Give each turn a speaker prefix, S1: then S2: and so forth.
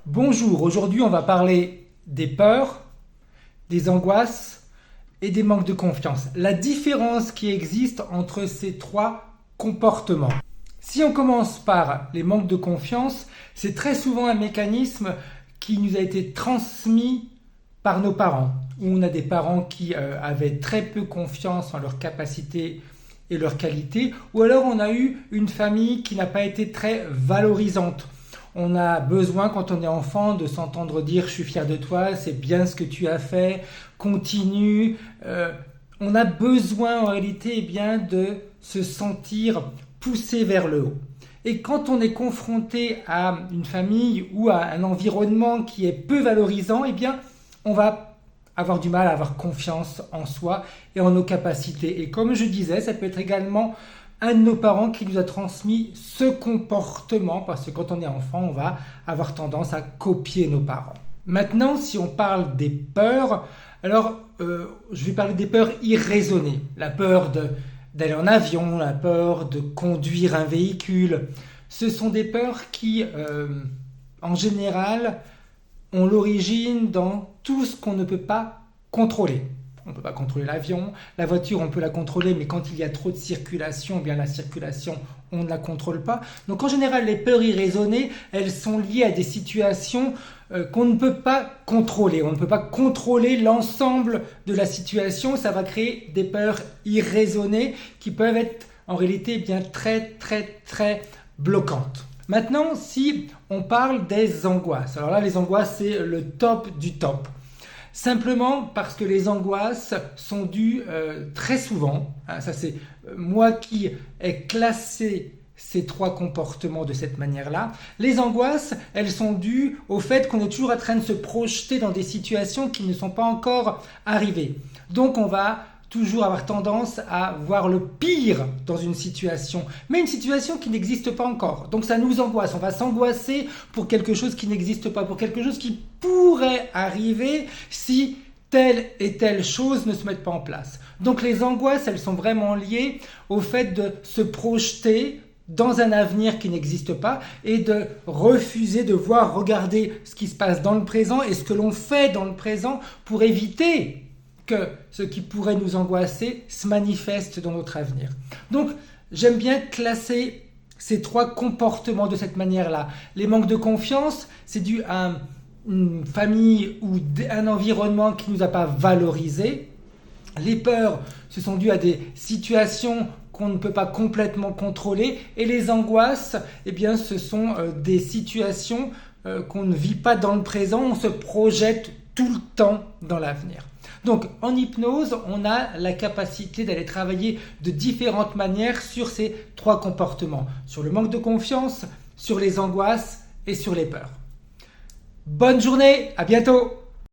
S1: Bonjour, aujourd'hui on va parler des peurs, des angoisses et des manques de confiance. La différence qui existe entre ces trois comportements. Si on commence par les manques de confiance, c'est très souvent un mécanisme qui nous a été transmis par nos parents. Où on a des parents qui avaient très peu confiance en leurs capacités et leurs qualités, ou alors on a eu une famille qui n'a pas été très valorisante. On a besoin, quand on est enfant, de s'entendre dire « je suis fier de toi, c'est bien ce que tu as fait, continue ». On a besoin en réalité de se sentir poussé vers le haut. Et quand on est confronté à une famille ou à un environnement qui est peu valorisant, on va avoir du mal à avoir confiance en soi et en nos capacités. Et comme je disais, ça peut être également un de nos parents qui nous a transmis ce comportement, parce que quand on est enfant, on va avoir tendance à copier nos parents. Maintenant, si on parle des peurs, je vais parler des peurs irraisonnées. La peur d'aller en avion, la peur de conduire un véhicule. Ce sont des peurs qui, en général, ont l'origine dans tout ce qu'on ne peut pas contrôler. On ne peut pas contrôler l'avion, la voiture on peut la contrôler, mais quand il y a trop de circulation, la circulation on ne la contrôle pas. Donc en général les peurs irraisonnées, elles sont liées à des situations qu'on ne peut pas contrôler. On ne peut pas contrôler l'ensemble de la situation, ça va créer des peurs irraisonnées qui peuvent être en réalité très bloquantes. Maintenant, si on parle des angoisses, alors là les angoisses c'est le top du top. Simplement parce que les angoisses sont dues très souvent, ça c'est moi qui ai classé ces trois comportements de cette manière-là. Les angoisses, elles sont dues au fait qu'on est toujours en train de se projeter dans des situations qui ne sont pas encore arrivées. Donc on va toujours avoir tendance à voir le pire dans une situation, mais une situation qui n'existe pas encore. Donc ça nous angoisse, on va s'angoisser pour quelque chose qui n'existe pas, pour quelque chose qui pourrait arriver si telle et telle chose ne se mettent pas en place. Donc les angoisses, elles sont vraiment liées au fait de se projeter dans un avenir qui n'existe pas et de refuser de regarder ce qui se passe dans le présent et ce que l'on fait dans le présent pour éviter que ce qui pourrait nous angoisser se manifeste dans notre avenir. Donc, j'aime bien classer ces trois comportements de cette manière-là. Les manques de confiance, c'est dû à une famille ou un environnement qui ne nous a pas valorisés. Les peurs, ce sont dû à des situations qu'on ne peut pas complètement contrôler. Et les angoisses, ce sont des situations qu'on ne vit pas dans le présent, on se projette tout le temps dans l'avenir. Donc en hypnose, on a la capacité d'aller travailler de différentes manières sur ces trois comportements, sur le manque de confiance, sur les angoisses et sur les peurs. Bonne journée, à bientôt!